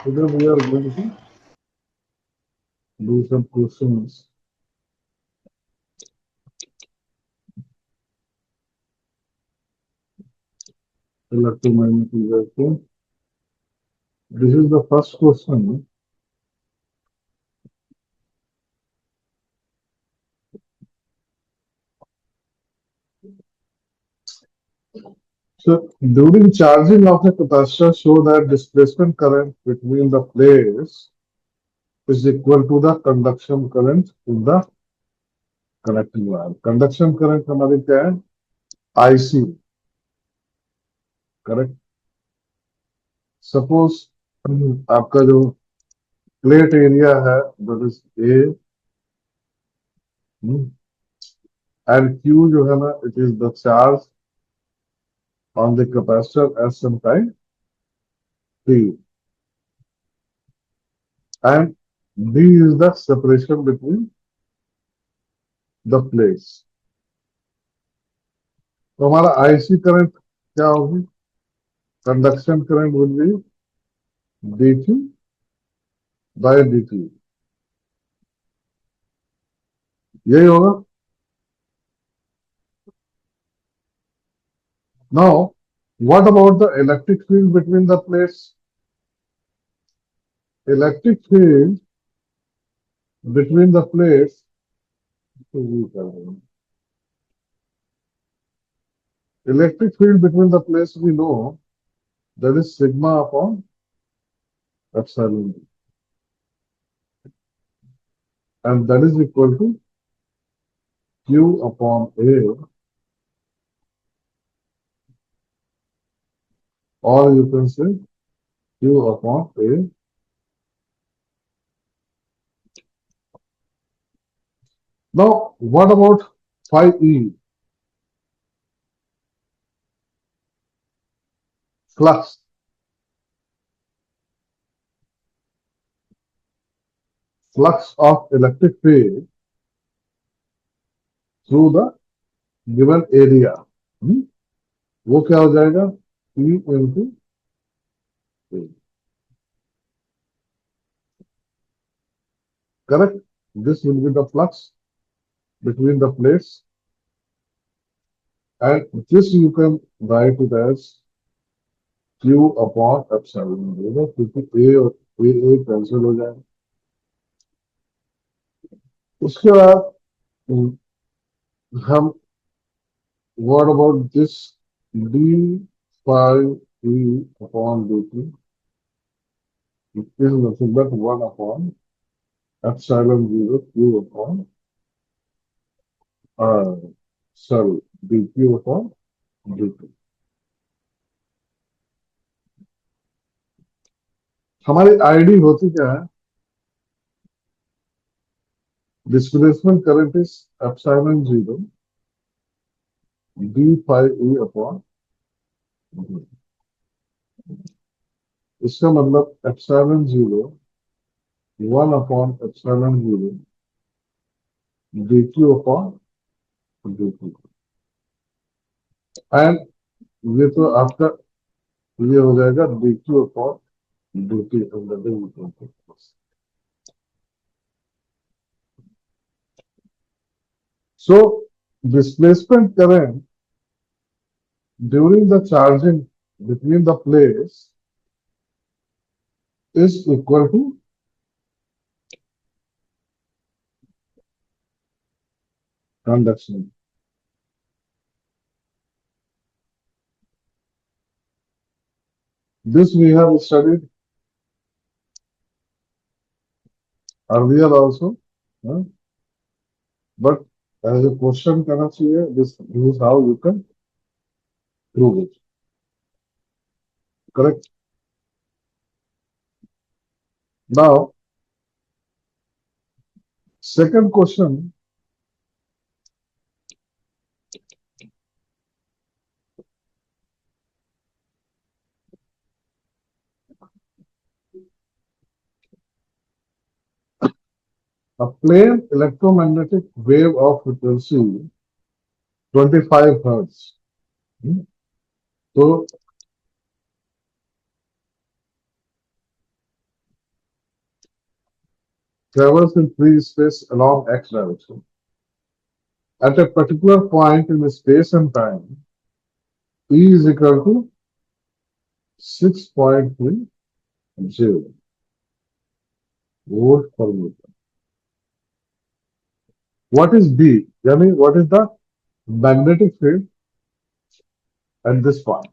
Today we are going to do some questions. Electromagnetic wave. This is the first question. So during charging of a capacitor, show that displacement current between the plates is equal to the conduction current in the connecting wire. Conduction current हमारी क्या है? IC, correct? Suppose आपका जो plate area है, that is A, and Q जो है ना, it is the charge on the capacitor as some time T, and D is the separation between the plates. तो हमारा IC करंट क्या होगी? Conduction current will be dt by dt. यही होगा. Now, what about the electric field between the plates? Electric field between the plates. Electric field between the plates we know that is sigma upon epsilon, and that is equal to Q upon A, or you can say Q upon A. Now, what about phi E? Flux. Flux of electric field through the given area. वो क्या हो जाएगा? E into A. Correct? This will be the flux between the plates, and this you can write it as Q upon epsilon. क्योंकि A और A cancel हो जाए. उसके बाद हम what about this d phi E upon dt? It is nothing but 1 upon epsilon 0 Q upon sorry dq upon dt. हमारी ID होती क्या है? Displacement current is epsilon 0 d phi E upon dt. इसका मतलब epsilon 0 1 upon epsilon 0 dq upon dt. And ये तो आपका ये हो जाएगा dq upon dt under the equation. So displacement current during the charging between the plates is equal to conduction. This we have studied earlier also, but as a question करना चाहिए, this is how you can prove it. Correct? Now, second question. A plain electromagnetic wave of frequency 25 hertz. So, travels in free space along x direction. At a particular point in the space and time, E is equal to 6.3 joule volt per meter. What is B? यानी what is the magnetic field at this point?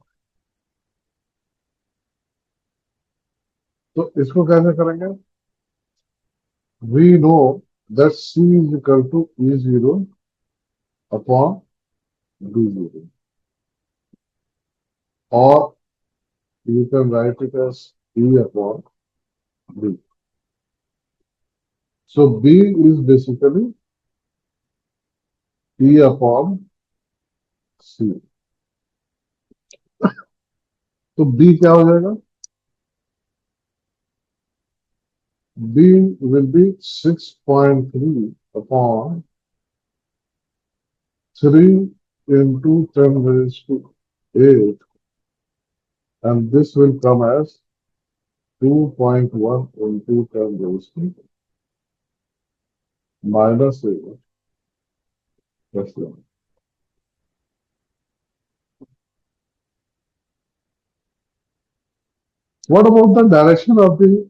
तो इसको कैसे करेंगे? We know that C is equal to E0 upon B0. Or you can write it as E upon B. So B is basically E upon C. तो B क्या हो जाएगा? B will be 6.3 upon 3 into 10 raised to 8, and this will come as 2.1 into 10 raised to minus 8. That's it. What about the direction of the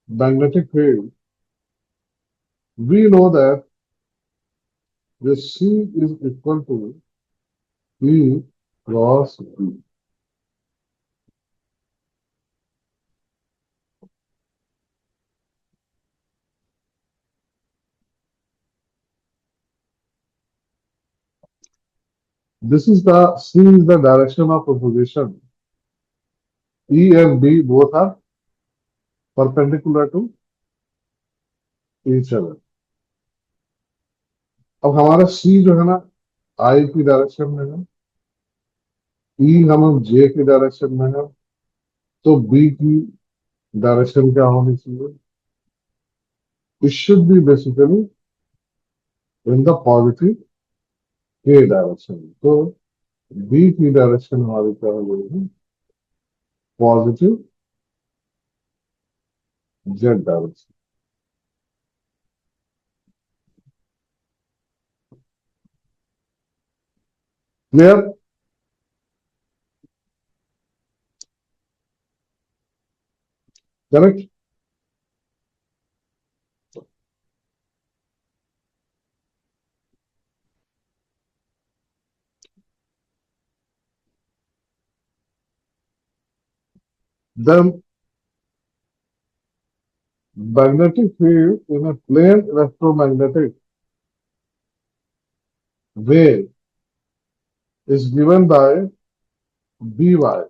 magnetic field? We know that the C is equal to E cross B. This is the C is the direction of opposition. E and B both are perpendicular to each other. अब हमारा C जो है ना I की direction में है, E हम J की डायरेक्शन में है, तो B की डायरेक्शन क्या होनी चाहिए? It should be basically in the positive K direction. तो B की डायरेक्शन हमारी क्या हो जाएगी? Positive Z direction. Clear? Correct? Then magnetic field in a plane electromagnetic wave is given by By.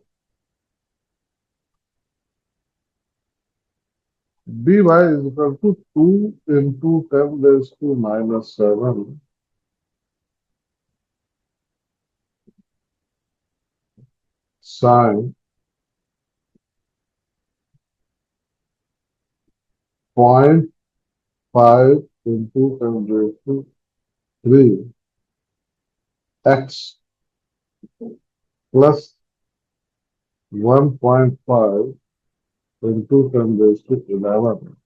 By is equal to 2 into 10 raised to minus 7 sine 0.5 into 10 raised to 3 x plus 1.5 into 10 raised to 11.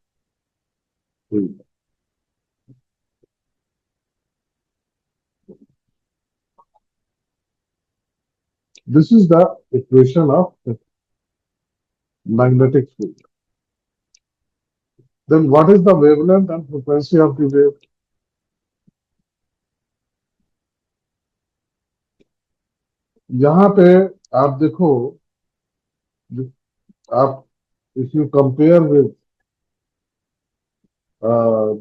This is the equation of the magnetic field. Then what is the wavelength and frequency of the wave? यहाँ पे आप देखो, आप if you compare with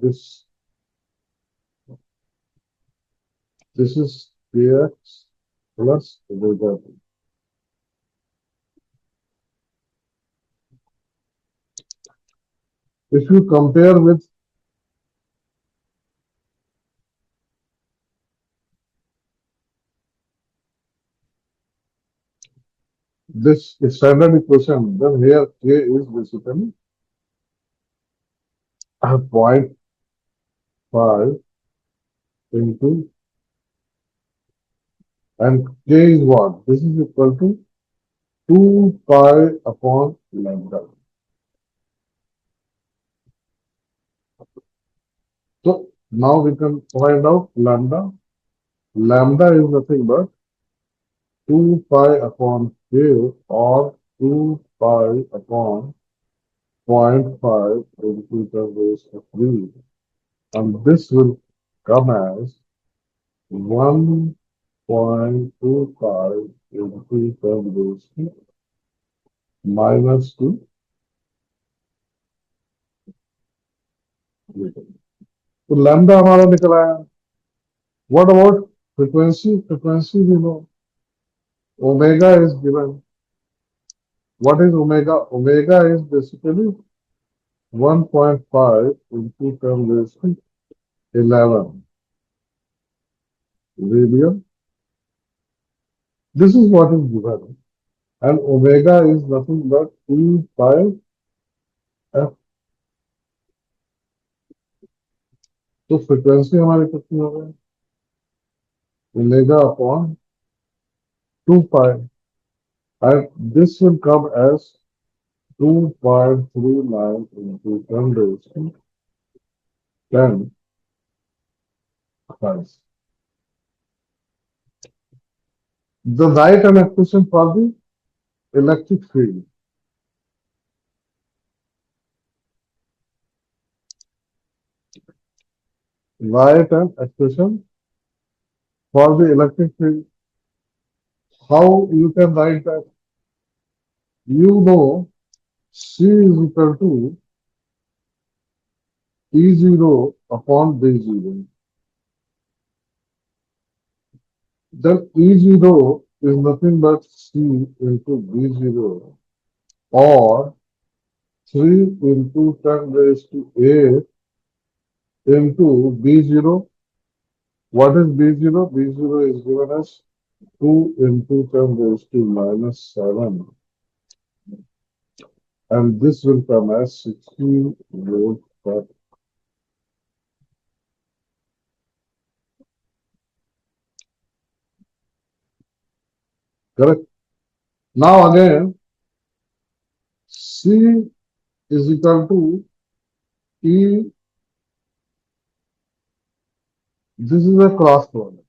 this is kx plus omega t. If you compare with this standard equation, then here k is basically 0.5 into, and k is what? This is equal to 2 pi upon lambda. So now we can find out lambda. Lambda is nothing but 2 pi upon k or 2 pi upon 0.5 into 10 raised to 3. And this will come as 1.25 into 10 raised to -2 metre. तो lambda हमारा निकला है। What about frequency? Frequency भी no, omega is given. What is omega? Omega is basically 1.5 into 10 raised to 11 radian. This is what is given, and omega is nothing but 2 pi f। तो frequency हमारी कितनी हो गई? Omega upon 2 pi, and this will come as 2.39 into 10 raised to 10 times. The right and expression for the electric field. Right and expression for the electric field. How you can write that? You know C is equal to E0 upon B0. Then E0 is nothing but C into B0, or 3 into 10 raised to 8 into B0. What is B0? B0 is given as 2 into 10 raised to -7. And this will come as 16 volt per. Correct? Now again, C is equal to E. This is a cross product.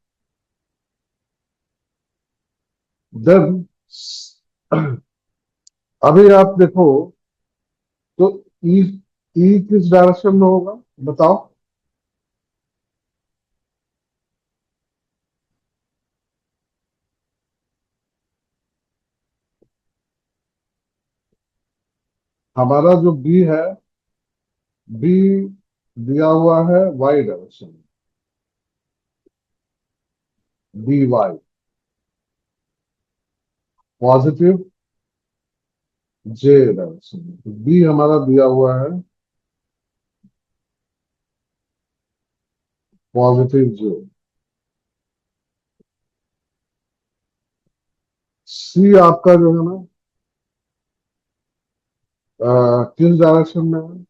Then अभी आप देखो तो E किस direction में होगा बताओ? हमारा जो B है, B दिया हुआ है Y डायरेक्शन में, BY पॉजिटिव J डायरेक्शन में। तो B हमारा दिया हुआ है पॉजिटिव J। C आपका जो है ना किस डायरेक्शन में है?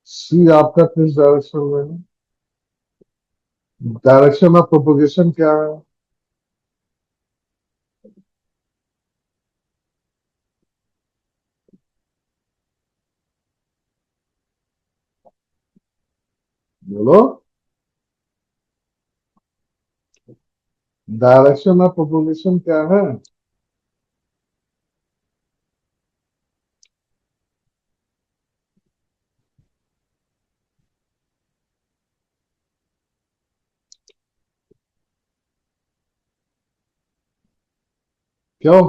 C आपका किस डायरेक्शन में है? डायरेक्शन ऑफ प्रोपोगेशन क्या है? बोलो, डायरेक्शन ऑफ प्रोपोगेशन क्या है? क्यों?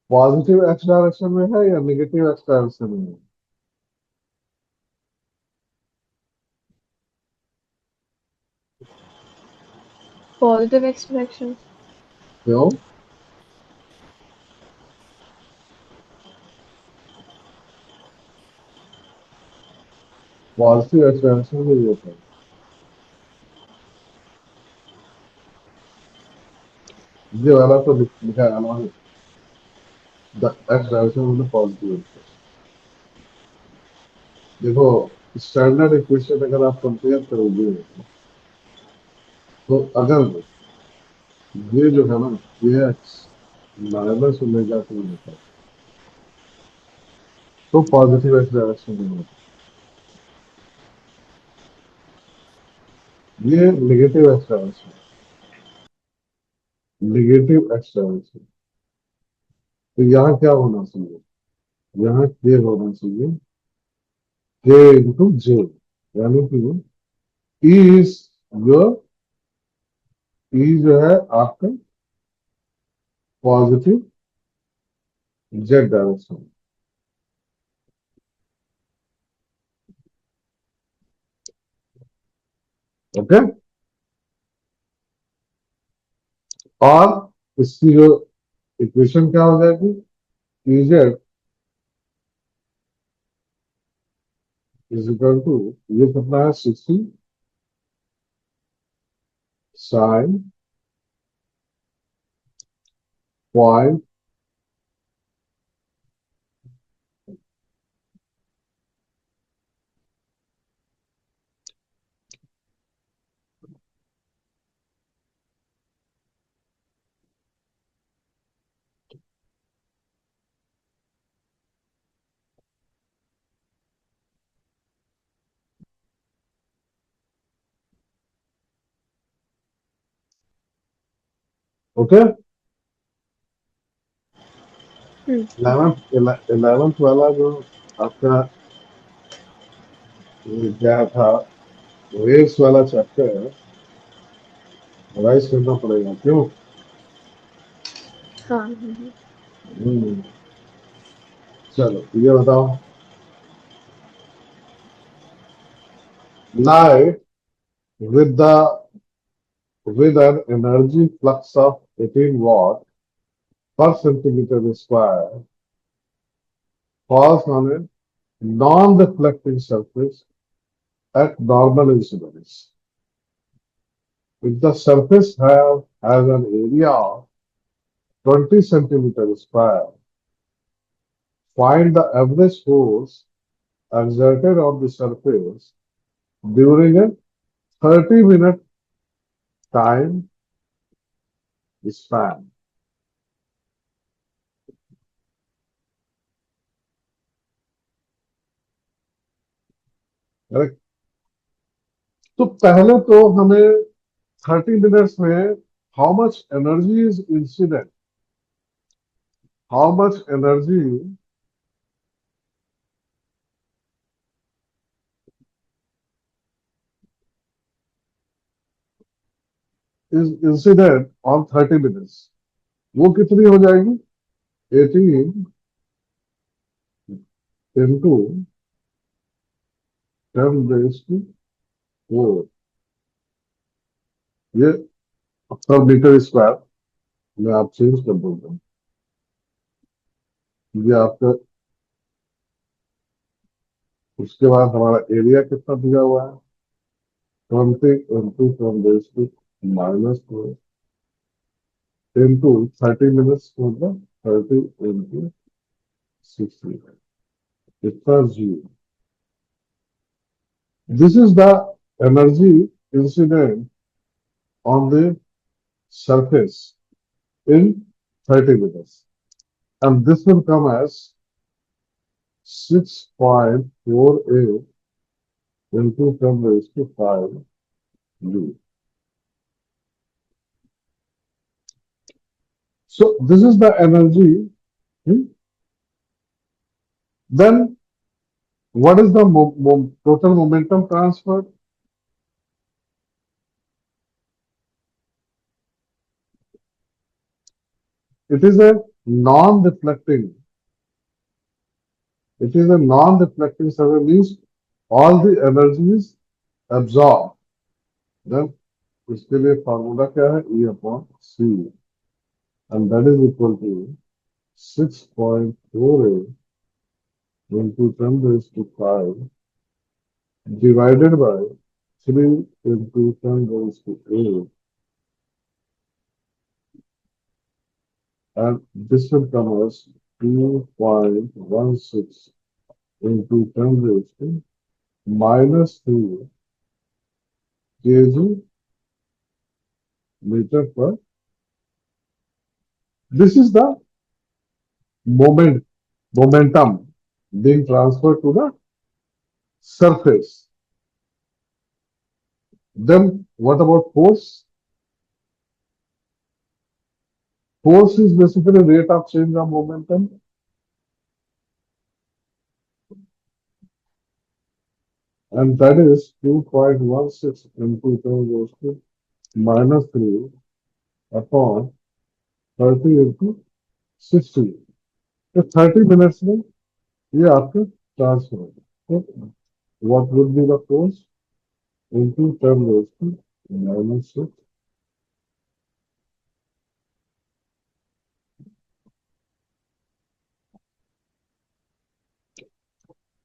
पॉजिटिव एक्स डायरेक्शन में है या नेगेटिव एक्स डायरेक्शन में है? Positive X direction. क्यों? पॉजिटिव एक्स डायरेक्शन में ही होता है। ये वाला तो लिखा है ना, एक्स डायरेक्शन में पॉजिटिव। देखो, स्टैंडर्ड इक्वेशन अगर आप कंपेयर करोगे तो अगर ये जो है ना, ये माइनस ओमेगा टी होता है, तो पॉजिटिव एक्स डायरेक्शन में होता है। ये negative x direction, negative x direction. तो यहाँ क्या होना चाहिए, यहाँ के होना चाहिए के इंटू जे, यानी कि ई इज योर, ई जो है आपका पॉजिटिव जेड डायरेक्शन। ओके, और इसकी जो इक्वेशन क्या हो जाएगी, E Z is equal to, ये कितना है 60 साइन पॉइंट, ओके। हम्म, 11th वाला जो आपका क्या था, वेव्स वाला चैप्टर रिवाइज करना पड़ेगा, क्यों? हाँ हम्म, चलो ये बताओ, light with the with an energy flux of 18 watt per centimeter square falls on a non-reflecting surface at normal incidence. If the surface has an area of 20 centimeter square, find the average force exerted on the surface during a 30-minute time span. Correct? तो पहले तो हमें 30 minutes में how much energy is incident, how much energy is incident on 30 minutes, वो कितनी हो जाएगी, 18 into 10 raised to 4, ये पर मीटर स्क्वायर में आप चेंज कर दोगे, ये आपका, उसके बाद हमारा एरिया कितना दिया हुआ है, 20 into 10 raised to -4 into 30 minutes होगा, 30 into 60, इतना जी। This is the energy incident on the surface in 30 minutes. And this will come as 6.48 into 10 raised to 5 Joule. So this is the energy. Then what is the total momentum transfer? It is a non-reflecting. It is a non-reflecting surface, means all the energy is absorbed. Then इसके लिए formula क्या है, E upon C, and that is equal to 6.48 into 10 raised to 5 divided by 3 into 10 raised to 8, and this will come as 2.16 into 10 raised to -3 kg meter per This is the moment, momentum being transferred to the surface. Then what about force? Force is basically rate of change of momentum, and that is 2.16 into 10 goes to minus 3 upon 30 into 60. तो 30 minutes में ये आपके transfer होगा. तो what would be the force into 10 goes to minus 6.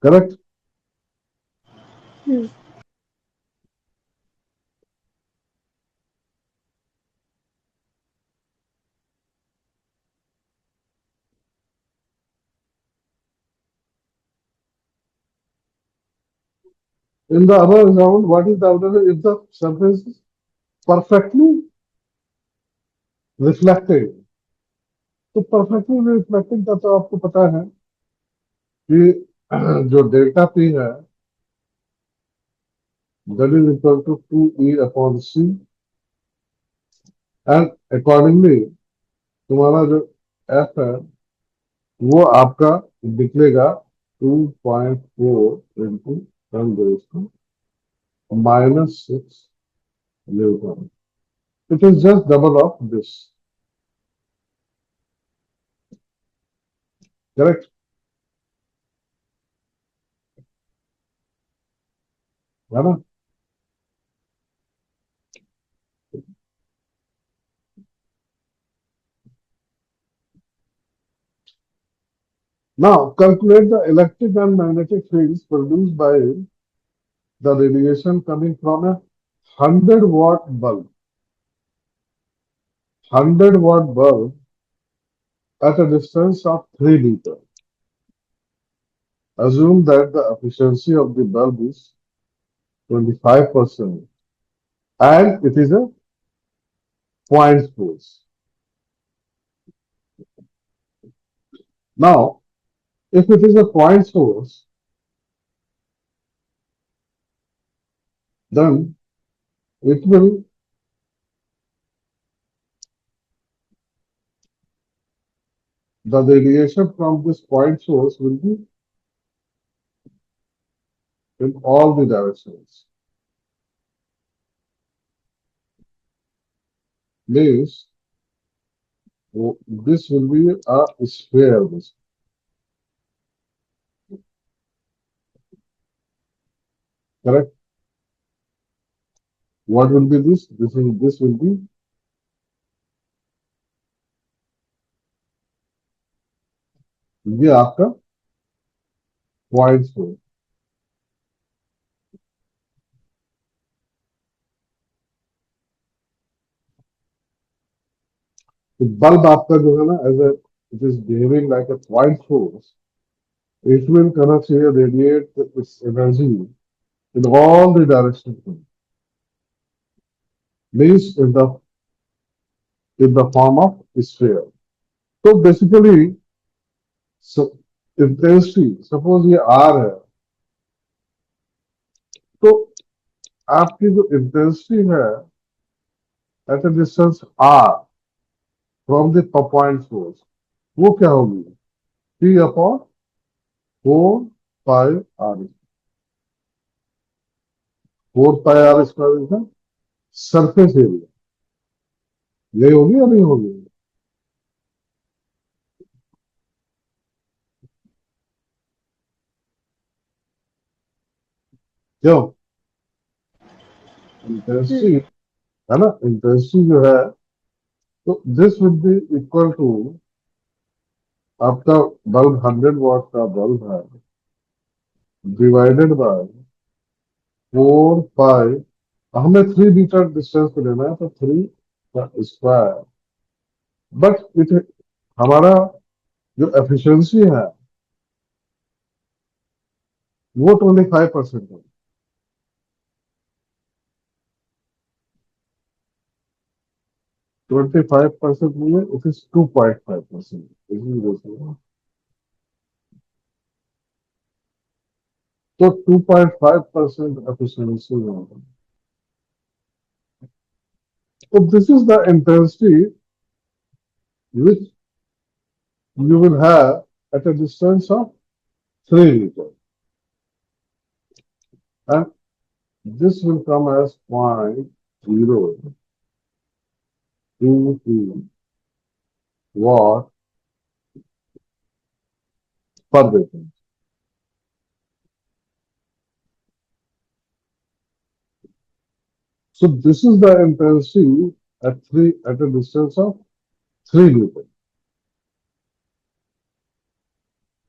Correct? Hmm. In the other round, what is the other? If the surface is perfectly reflected, तो perfectly reflected का तो आपको पता है कि जो डेल्टा पी है that is equal to 2E upon C, and accordingly तुम्हारा जो F है वो आपका निकलेगा 2.4 into 10 raised to minus 6 Newton. It is just double of this. Correct? है ना? Now calculate the electric and magnetic fields produced by the radiation coming from a 100-watt bulb. 100-watt bulb at a distance of 3 meters. Assume that the efficiency of the bulb is 25% and it is a point source. Now, if it is a point source, then it will the radiation from this point source will be in all the directions. Means this will be a sphere. Correct? What will be this? This will be ये आपका point source. तो bulb आपका जो है ना as a it is behaving like a point source, it will kind of radiate its energy in all the directions. Means in the form of sphere. So basically, so intensity, suppose ये R है, तो आपकी जो intensity है at a distance R from the point source, वो क्या होगी? P upon 4 pi R. 4 pi R square is the surface area. यही होगी या नहीं होगी? क्यों? इंटेंसिटी है ना, इंटेंसिटी जो है, तो this will be equal to आपका बल्ब 100 वाट का बल्ब है डिवाइडेड बाय 4 पाई. हमें 3 मीटर डिस्टेंस पे लेना है तो 3 का स्क्वायर. बट इट हमारा जो एफिशिएंसी है वो 25% है. 25% means it is 2.5%. Isn't this? So 2.5% efficiency. So this is the intensity which you will have at a distance of 3 meters. And this will come as 0.023 watt per meter. So this is the intensity at a distance of 3 meters.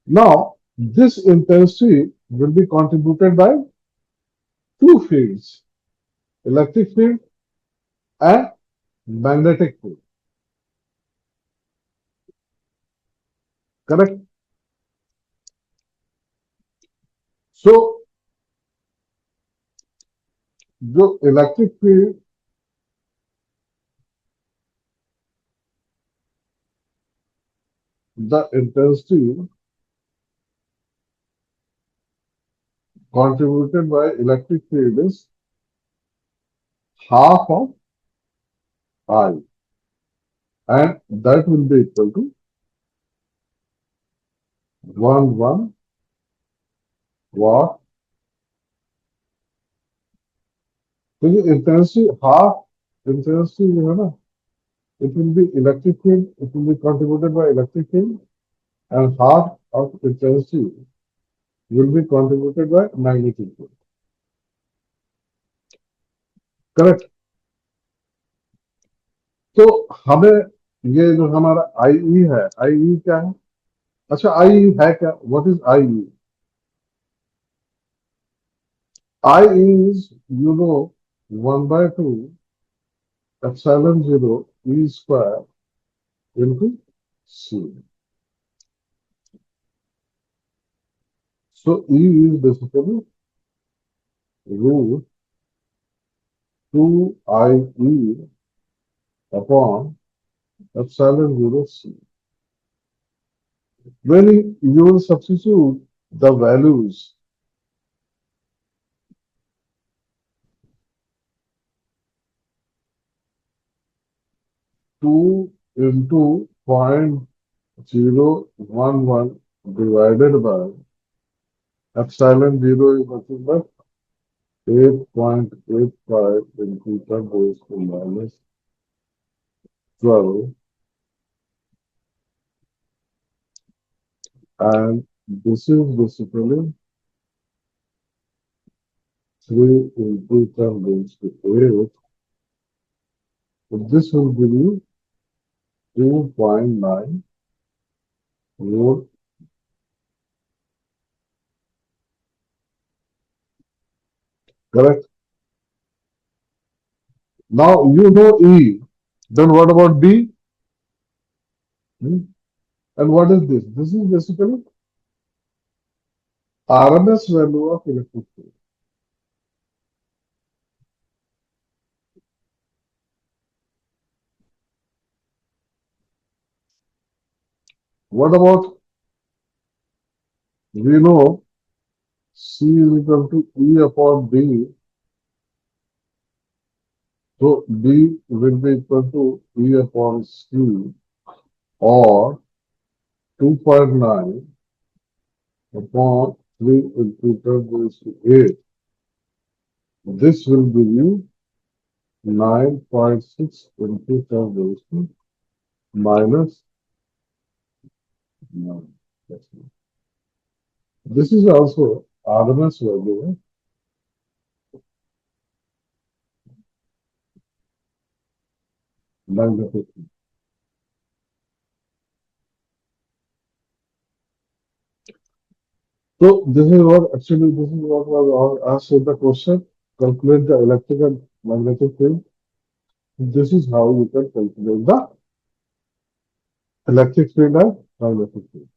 Now, this intensity will be contributed by two fields, electric field and magnetic field. Correct? So, the electric field, the intensity contributed by electric field is half of I, and that will be equal to 1 watt. So the intensity, half intensity, it will be electric field, it will be contributed by electric field, and half of intensity will be contributed by magnetic field. Correct. तो हमें ये जो हमारा आई है, आई क्या है? अच्छा, आई है क्या? What is I? I is one by two epsilon 0 e square into c. So e is basically root 2 I e upon epsilon 0 c. When you will substitute the values, two into 0.011 divided by epsilon 0 is nothing but 8.85 into 10 raised to minus 12, and this is basically 3 into 10 raised to 8. So this will give you 2.9 volt. Correct? Now you know E. Then what about D? And what is this? This is basically RMS value of electric field. What about, we know C is equal to E upon D. So D will be equal to E upon C, or 2.9 upon 3 into 10 raised to 8. This will give you 9.6 into 10 raised to minus 9. This is also RMS value. Magnetic. So this is what was asked in the question. Calculate the electric and magnetic field. This is how you can calculate the electric field and magnetic field.